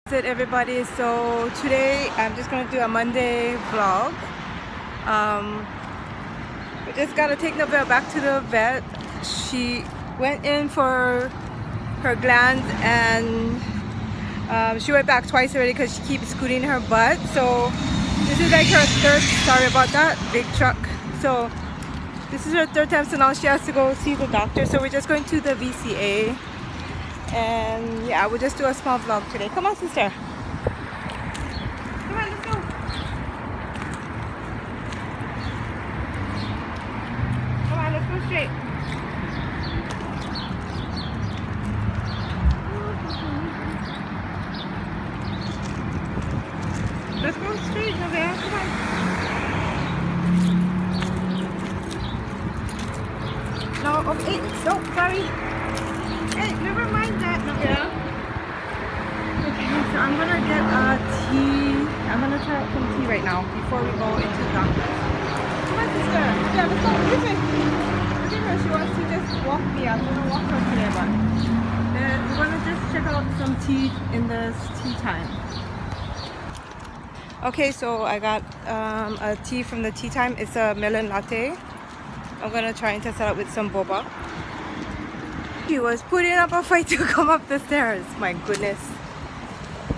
That's it, everybody. So today I'm just gonna do a Monday vlog. We just gotta take Neveah back to the vet. She went in for her glands and she went back twice already because she keeps scooting her butt. So this is like her third. Sorry about that big truck. So this is her third time. So now she has to go see the doctor. So we're just going to the VCA. And yeah, we'll just do a small vlog today. Come on, sister. Come on, let's go. Come on, let's go straight. Let's go straight, Neveah. Come on. No, okay. No, sorry. Hey, never mind that, Neveah. Okay, so I'm gonna get tea. I'm gonna try out some tea right now before we go into the doctor. Come on, sister. Yeah, let's go. This way. Look at her. She wants to just walk me. I'm gonna walk her today, but we're gonna just check out some tea in this tea time. Okay, so I got a tea from the tea time. It's a melon latte. I'm gonna try and test it out with some boba. She was putting up a fight to come up the stairs. My goodness.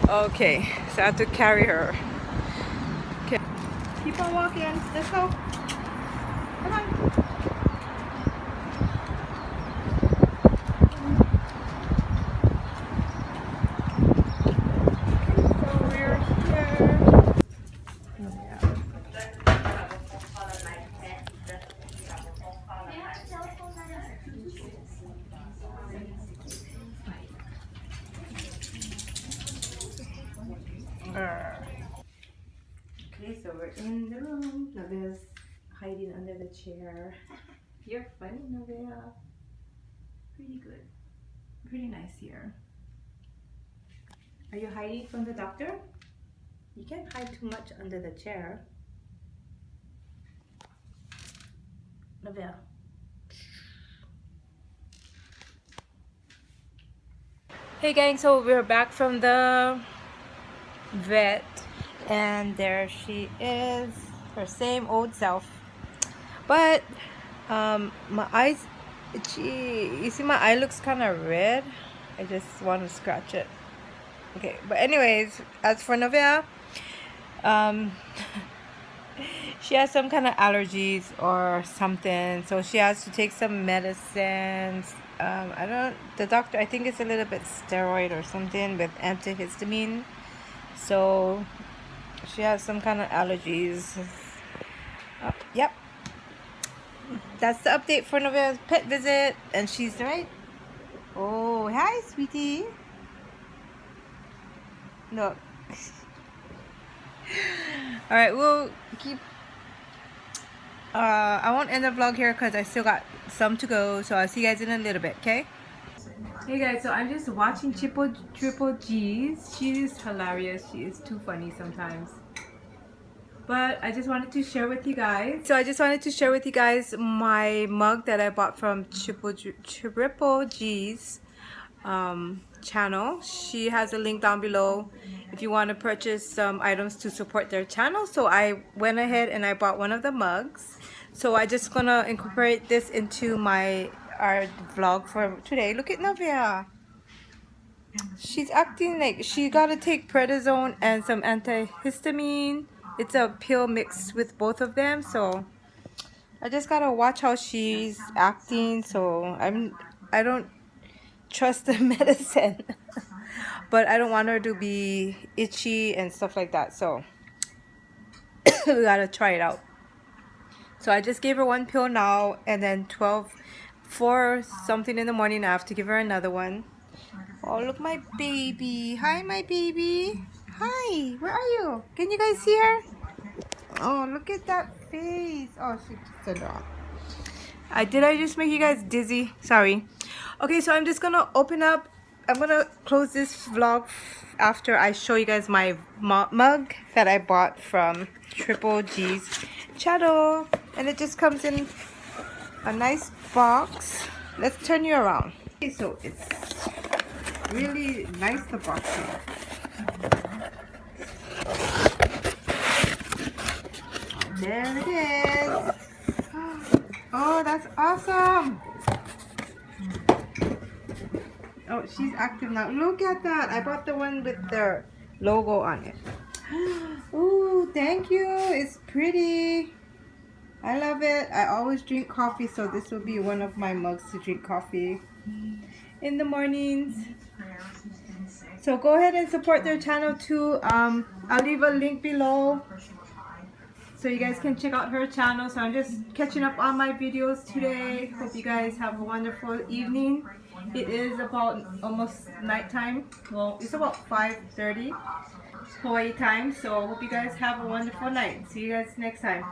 Okay, so I have to carry her. Okay, keep on walking. Let's go. Come on. So we're here. Okay, so we're in the room. Neveah's hiding under the chair. You're funny, Neveah. Pretty good. Pretty nice here. Are you hiding from the doctor? You can't hide too much under the chair. Neveah. Hey gang, so we're back from the vet. And there she is, her same old self. But my eyes itchy. You see my eye looks kind of red. I just want to scratch it. Okay, but anyways, as for Neveah, she has some kind of allergies or something, so she has to take some medicines. The doctor, I think it's a little bit steroid or something with antihistamine. So she has some kind of allergies. Yep. That's the update for Neveah's pet visit. And she's right. Oh, hi, sweetie. Look. Alright, we'll keep... I won't end the vlog here because I still got some to go. So I'll see you guys in a little bit, okay? Hey guys, so I'm just watching TripleGs. She is hilarious. She is too funny sometimes. But I just wanted to share with you guys. So I just wanted to share with you guys my mug that I bought from TripleGs channel. She has a link down below if you want to purchase some items to support their channel. So I went ahead and I bought one of the mugs. So I just gonna incorporate this into our vlog for today. Look at Neveah. She's acting like she gotta take prednisone and some antihistamine. It's a pill mixed with both of them, so I just gotta watch how she's acting. So I don't trust the medicine, but I don't want her to be itchy and stuff like that, so we gotta try it out. So I just gave her one pill now, and then 4 something in the morning I have to give her another one. Oh, look, my baby. Hi, my baby. Hi, where are you? Can you guys see her? Oh, look at that face. Oh, she just turned off. Did I just make you guys dizzy? Sorry. Okay, so I'm just gonna open up. I'm gonna close this vlog after I show you guys my mug that I bought from TripleGs Channel. And it just comes in a nice box. Let's turn you around. Okay, so it's really nice, the box here. Oh, she's active now. Look at that. I bought the one with their logo on it. Ooh, thank you. It's pretty. I love it. I always drink coffee, so this will be one of my mugs to drink coffee in the mornings. So go ahead and support their channel too. I'll leave a link below so you guys can check out her channel. So I'm just catching up on my videos today. Hope you guys have a wonderful evening. It is about almost nighttime. Well, it's about 5:30 Hawaii time. So I hope you guys have a wonderful night. See you guys next time.